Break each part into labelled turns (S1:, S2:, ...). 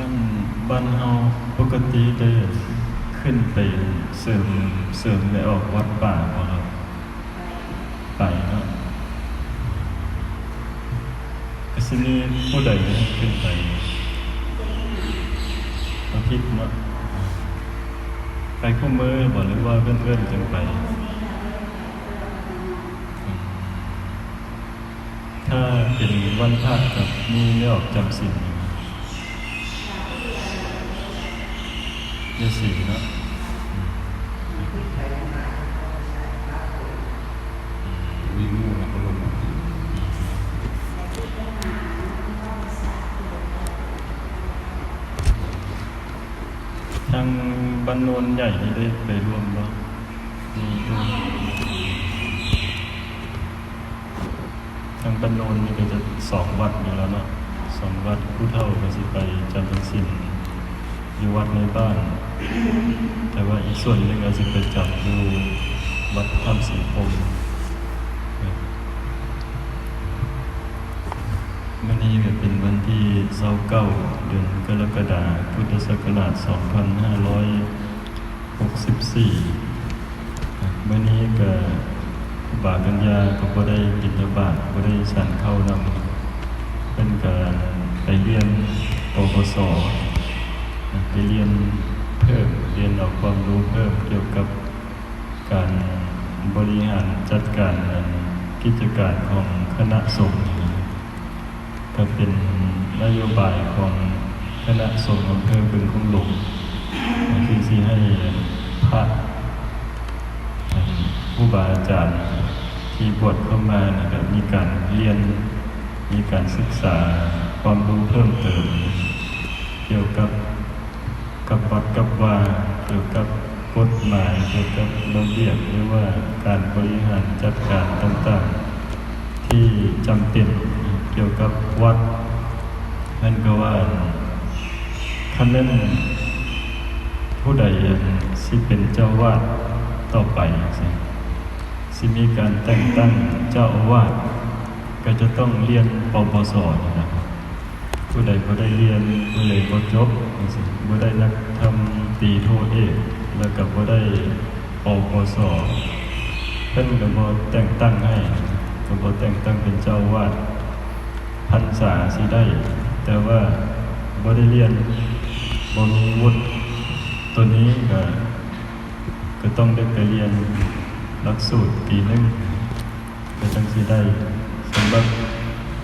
S1: างบ้านเฮาปกติได้ขึ้นไปเสริมได้ออกวัดป่าบ่ครับไปเนาะก็สิมีผู้ใดขึ้นไปอาทิตย์เนาะไปคู่มือบ่หรือว่าเพื่อนๆจึงไปถ้าเป็นวันพระกับมีได้ออกจำศีลเดือนสี่เนาะ
S2: วิ่งมู่แล้วก็ลงมา
S1: ทางบ้านโนนใหญ่นี่ได้ไปร่วมบ่มีทางบ้านโนนนี่ก็จะ2 วัดอยู่แล้วเนาะ2 วัดผู้เฒ่าก็สิไปจำศีลอยู่วัดในบ้าน แต่ว่าอีกส่วนหนึ่งก็สิไปจำอยู่วัดถ้ำศรีพรหมวันนี้ก็เป็นวันที่29เดือนกรกฎาคมพุทธศักราช2564วันนี้ก็บาทกัญญาก็บ่ได้บิณฑบาตบ่ได้ฉันข้าวนำเป็นการไปเรียนปวสไปเรียนเพิ่มเรียนเอาความรู้เพิ่มเกี่ยวกับการบริหารจัดการกิจการของคณะสงฆ์ก็เป็นนโยบายของคณะสงฆ์อำเภอบึงคงหลงคือสิให้พระผู้บาอาจารย์ที่บวชเข้ามานะครับมีการเรียนมีการศึกษาความรู้เพิ่มเติมเกี่ยวกับวัดกับว่าเกี่ยวกับกฎหมายเกี่ยวกับระเบียบหรือว่าการบริหารจัดการต่างๆที่จำเป็นเกี่ยวกับวัดนั่นก็ว่าคันนั้นผู้ใดสิเป็นเจ้าวาดต่อไปสิมีการแต่งตั้งเจ้าอาวาสก็จะต้องเรียนปวสนะครับผู้ใดบ่ได้เรียนผู้ใดบ่จบบ่ได้นักธรรมตรีโทเอกแล้วก็บ่ได้ปวสเพิ่นก็บ่แต่งตั้งให้ก็บ่แต่งตั้งเป็นเจ้าวาดพรรษาสิได้แต่ว่าบ่ได้เรียนบ่มีวุฒิตัวนี้ก็ต้องได้ไปเรียนหลักสูตรปีหนึ่งก็จังสิได้สำหรับ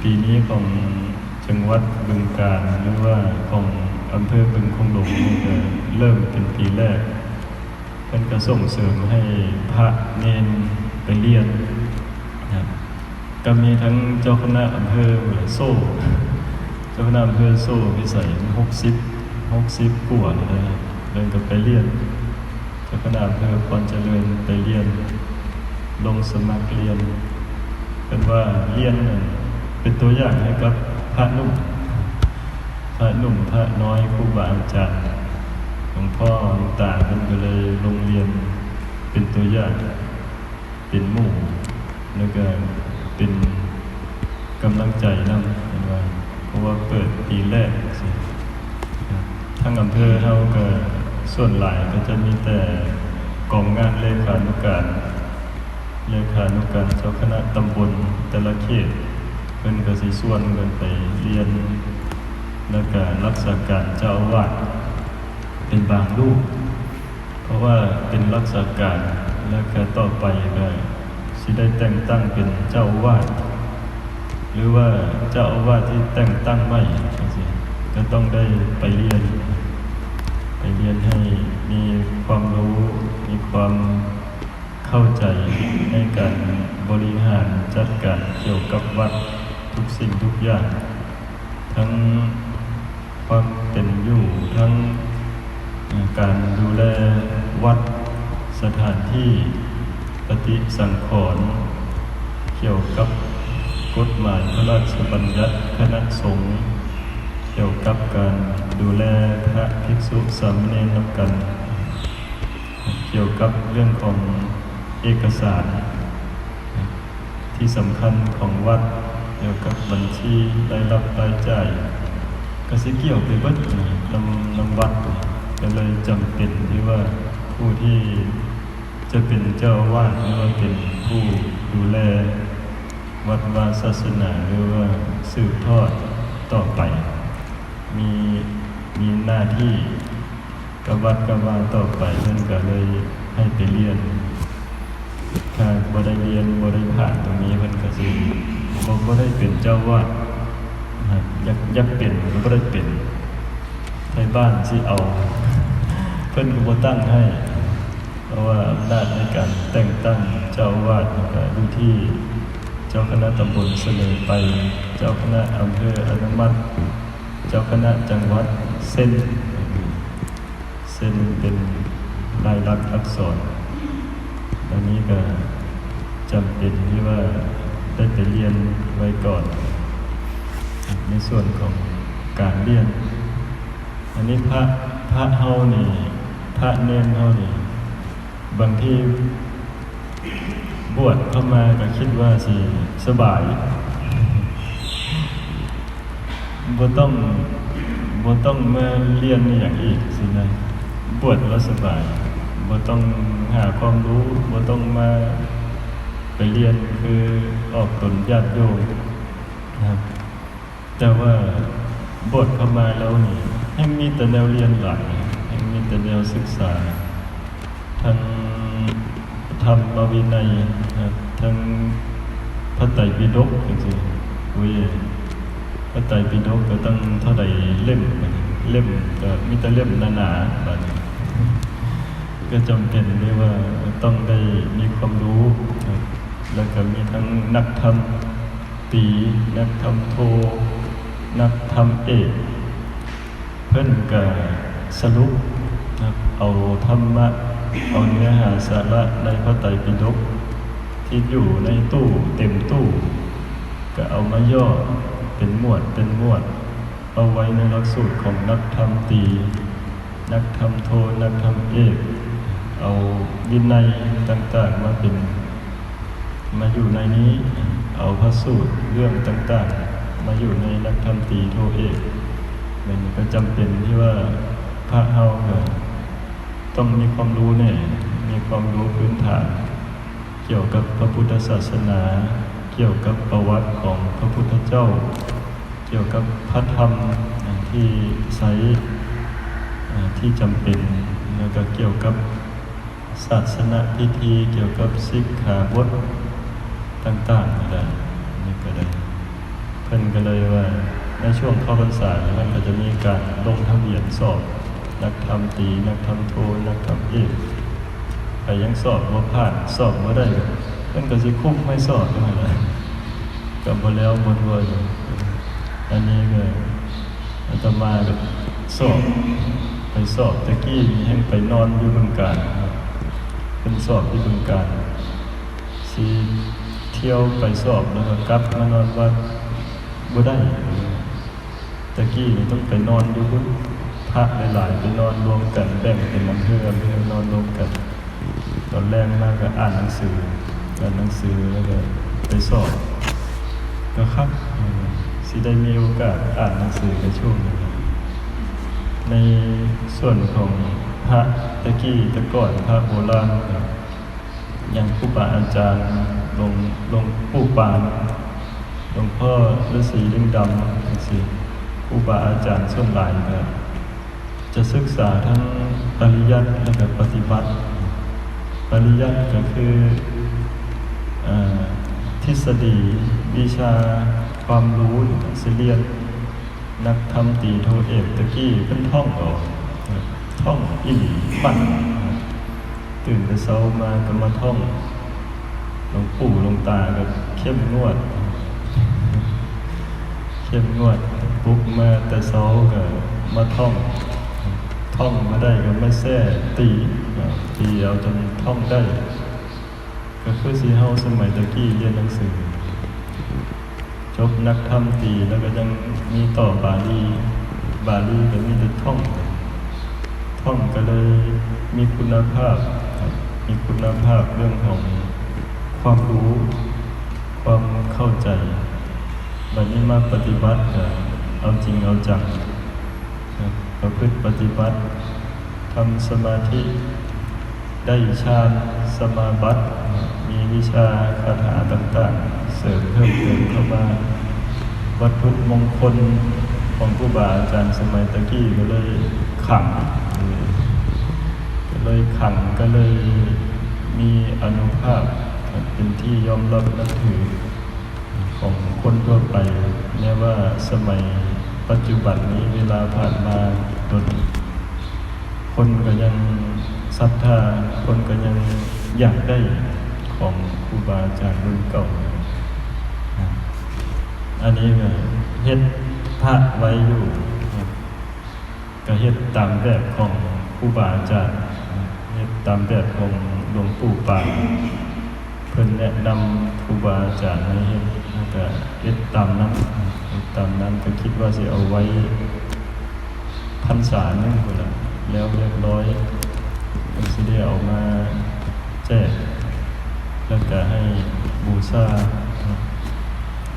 S1: ปีนี้ของจังหวัดบึงกาฬหรือว่าของอำเภอบึงคงหลงก็เริ่มเป็นปีแรกเพิ่นก็ส่งเสริมให้พระเนนไปเรียนนะครับก็มีทั้งเจ้าคณะอำเภอโซ่เจ้าคณะอำเภอโซ่พิสัย60กว่านะครับเดินก็ไปเรียนเจ้าคณะอำเภอพรเจริญไปเรียนลงสมัครเรียนเป็นว่าเรียนเป็นตัวอย่างให้กับพระหนุ่มพระน้อยครูบาอาจารย์หลวงพ่อหลวงตาท่านก็เลยโรงเรียนเป็นตัวอย่างเป็นหมู่แล้วก็เป็นกำลังใจนำเป็นว่าเพราะว่าเปิดปีแรกสิทางอำเภอเฮาก็ส่วนหลายก็จะมีแต่กองงานเลขานุการเจ้าคณะตำบลแต่ละเขตเพิ่นก็สิส่วนกันไปเรียนแล้วก็รักษาการเจ้าอาวาสเป็นบางรูปเพราะว่าเป็นรักษาการแล้วก็ต่อไปก็สิได้แต่งตั้งเป็นเจ้าอาวาสหรือว่าเจ้าอาวาสที่แต่งตั้งใหม่ก็ต้องได้ไปเรียนให้มีความรู้มีความเข้าใจในการบริหารจัดการเกี่ยวกับวัดทุกสิ่งทุกอย่างทั้งความเป็นอยู่ทั้งการดูแลวัดสถานที่ปฏิสังขรณ์เกี่ยวกับกฎหมายพระราชบัญญัติคณะสงฆ์เกี่ยวกับการดูแลพระภิกษุสามเณรนำกันเกี่ยวกับเรื่องของเอกสารที่สำคัญของวัดเกี่ยวกับบัญชีรายรับรายจ่าย ก็สิเกี่ยวไปเบิดนำวัดก็เลยจำเป็นที่ว่าผู้ที่จะเป็นเจ้าอาวาสหรือว่าเป็นผู้ดูแลวัดวาศาสนาหรือว่าสืบทอดต่อไปมีหน้าที่กับวัดกับวาต่อไปนั่นก็เลยให้ไปเรียนถ้าบ่ได้เรียนบ่ได้ผ่านตรงนี้มันก็สิบ่ได้เป็นเจ้าวาดอยากเป็นก็บ่ได้เป็นไทบ้านสิเอาเพิ่นก็บ่ตั้งให้เพราะว่าอำนาจในการแต่งตั้งเจ้าอาวาสก็อยู่ที่เจ้าคณะตำบลเสนอไปเจ้าคณะอำเภออนุมัติเจ้าคณะจังหวัดเส้นเป็นลายลักษณ์อักษรอันนี้ก็จำเป็นที่ว่าได้ไปเรียนไว้ก่อนในส่วนของการเรียนอันนี้พระเฮานี่พระเนรเฮานี่บางทีบวชเข้ามาก็คิดว่าสิสบายบ่ต้องมาเรียนอย่างอีกสินะบวชแล้วสบายบ่ต้องหาความรู้บ่ต้องมาไปเรียนคือออกตนญาติโยมนะครับแต่ว่าบวชเข้ามาแล้วนี่ให้มีแต่แนวเรียนหลายให้มีแต่แนวศึกษาทั้งธรรมวินัยนะครับทั้งพระไตรปิฎกจริงๆพระไตรปิฎกก็ตั้งเท่าใดเล่มก็มีแต่เล่มหนาๆบัดนี้ก็จำเป็นด้วยว่าต้องได้มีความรู้แล้วก็มีทั้งนักธรรมตรีนักธรรมโทนักธรรมเอกเพิ่นก็สรุปเอาธรรมะเอาเนื้อหาสาระในพระไตรปิฎกที่อยู่ในตู้เต็มตู้ก็เอามาย่อเป็นหมวดเอาไว้ในหลักสูตรของนักธรรมตรีนักธรรมโทนักธรรมเอกเอาวินัยต่างๆมาอยู่ในนี้เอาพระสูตรเรื่องต่างๆมาอยู่ในนักธรรมตรีโทเอกมันก็จำเป็นที่ว่าพระเฮาต้องมีความรู้แน่มีความรู้พื้นฐานเกี่ยวกับพระพุทธศาสนาเกี่ยวกับประวัติของพระพุทธเจ้าเกี่ยวกับพระธรรมที่ใช้ที่จำเป็นแล้วก็เกี่ยวกับศาสนาพิธีเกี่ยวกับสิกขาบทต่างๆนี่ก็ได้เพิ่นก็เลยว่าในช่วงเข้าพรรษามันก็จะมีการลงทะเบียนสอบนักธรรมตรีนักธรรมโทนักธรรมเอกแต่ยังสอบบ่ผ่านสอบบ่ได้เพิ่นก็สิคุมไม่สอบนั่นแหละก็บ่แล้วบ่รวยอันนี้ก็อาตมาก็สอบไปสอบตะกี้มีแห่งไปนอนอยู่บึงกาฬเป็นสอบที่บึงกาฬสิเที่ยวไปสอบแล้วก็กลับมานอนวัดบ่ได้ตะกี้นี่ต้องไปนอนอยู่บนพระหลายๆไปนอนรวมกันแบ่งเป็นอำเภอนอนรวมกันตอนแรกมาก็อ่านหนังสือแล้วก็ไปสอบก็ครับสิได้มีโอกาสอ่านหนังสือในช่วงนี้ในส่วนของพระตะกี้ตะก่อนพระโบราณอย่างครูบาอาจารย์ลงปู่ปานหลวงพ่อฤาษีลิงดำจังซี่ครูบาอาจารย์ส่วนหลายก็จะศึกษาทั้งปริยัติและก็ปฏิบัติปริยัติก็คือทฤษฎีวิชาความรู้สิเรียนนักธรรมตรีโทเอกตะกี้เป็นท่องออกท่องอีหลีปั่นตื่นแต่เช้ามาก็มาท่องหลวงปู่หลวงตาก็เข้มงวดปุ๊บมาแต่เช้าก็มาท่องมาได้ก็ไม่แท้ตีเอาจนท่องได้ก็คือสิเฮาสมัยตะกี้เรียนหนังสือจบนักธรรมตรีแล้วก็ยังมีต่อบาลีก็มีแต่ท่องก็เลยมีคุณภาพเรื่องของความรู้ความเข้าใจบัดนี้มาปฏิบัติก็เอาจริงเอาจัง ประพฤติปฏิบัติทำสมาธิได้ฌานสมาบัติมีวิชาคาถาต่างๆเสริมเพิ่มเติมเข้ามาวัตถุมงคลของครูบาอาจารย์สมัยตะกี้ก็เลยขังก็เลยมีอานุภาพเป็นที่ยอมรับนับถือของคนทั่วไปแม้ว่าสมัยปัจจุบันนี้เวลาผ่านมาคนก็ยังศรัทธาคนก็ยังอยากได้ของครูบาอาจารย์รุ่นเก่าอันนี้ก็เฮ็ดพระไว้อยู่ก็เฮ็ดตามแบบของครูบาอาจารย์เฮ็ดตามแบบของหลวงปู่ปานเพิ่นแนะนำครูบาอาจารย์ให้เฮ็ดก็เฮ็ดตามนั้นก็คิดว่าสิเอาไว้พรรษาหนึงพุ่นล่ะแล้วเรียบร้อยก็สิได้เอามาแจกแล้วก็ให้บูชา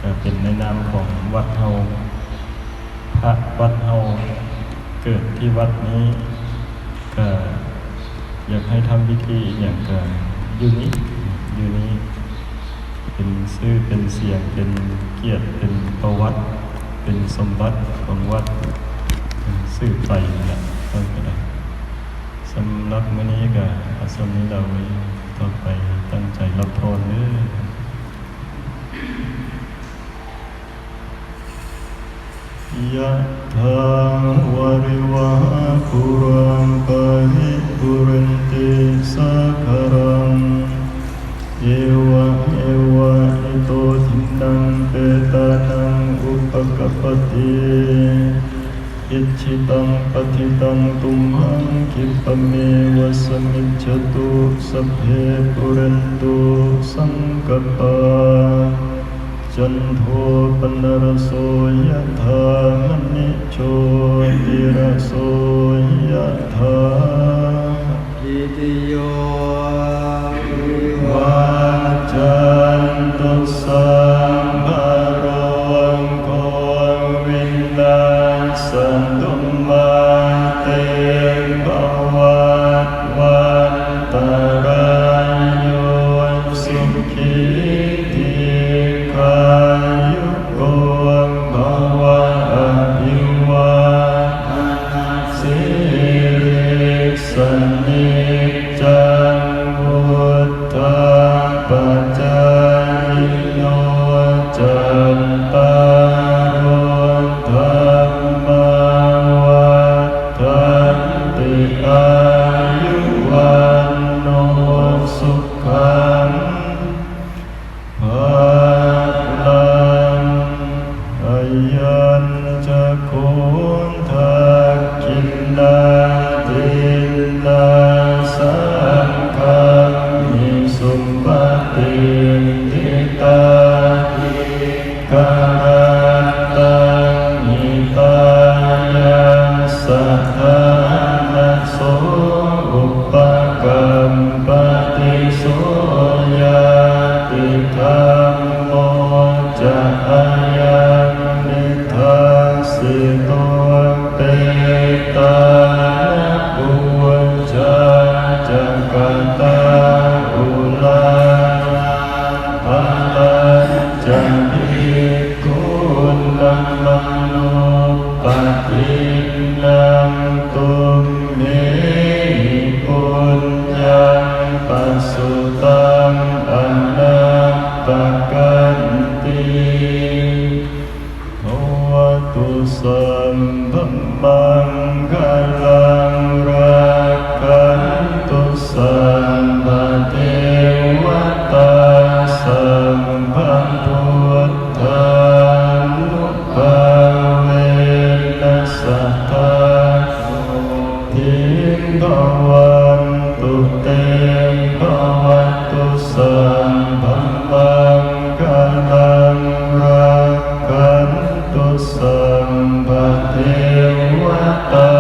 S1: ก็เป็นในนามของวัดเฮาพระวัดเฮาเกิดที่วัดนี้ก็อยากให้ทำพิธีอย่างก็อยู่นี้เป็นชื่อเป็นเสียงเป็นเกียรติเป็นประวัติเป็นสมบัติของวัดสืบไปนี่แหละก็ได้สำหรับมื้อนี้ก็อาสมนี้เราไว้ต่อไปตั้งใจรับพรเด้อยะถาวาริวหาปุราปะริปุเรนติสาคารังเอวะอิโตทินังเปตานังอุปกัปปติอิจิตังปฏิตังตุมหังคิปะเมวะสมิจฉตุสัพเพปุเรนตุสังกปาจันโทปนรโสยถามณิโชติรโสยถาอิติโยวิวัจจันตุสัมภโรโควินาศตุมาเตภวัตวันตรายโยสุขีทีคายุโกภวะอภิวาทนาสิริสนิจังวุฒาปัจจายโนจัตตารโอธรรมาวัฏันติอายุวันโนสุขังภาลังอายัญจะโคนทักขินาทินาสังฆังมิสุปฏิทิตาทิกาตังหิตายังสัทธานะโสอุปกัมปติโสยติธรรมโมจะอายังนิทัสสิโตเตตานะปุจจาจักตาอุลาภาลัญจะภิกขุนังมโนปฏินังตุมเมปุญญังปัสสุตังอนัปปกันติภวตุสัมภัมมังคลังรักขันตุสัมปเทวตาสัมภัมพุทธานุภาเวนัสสัทธาทิภวันตุเตภวัตุสัมภัมมังคลังรักขันตุสัมปเทวตา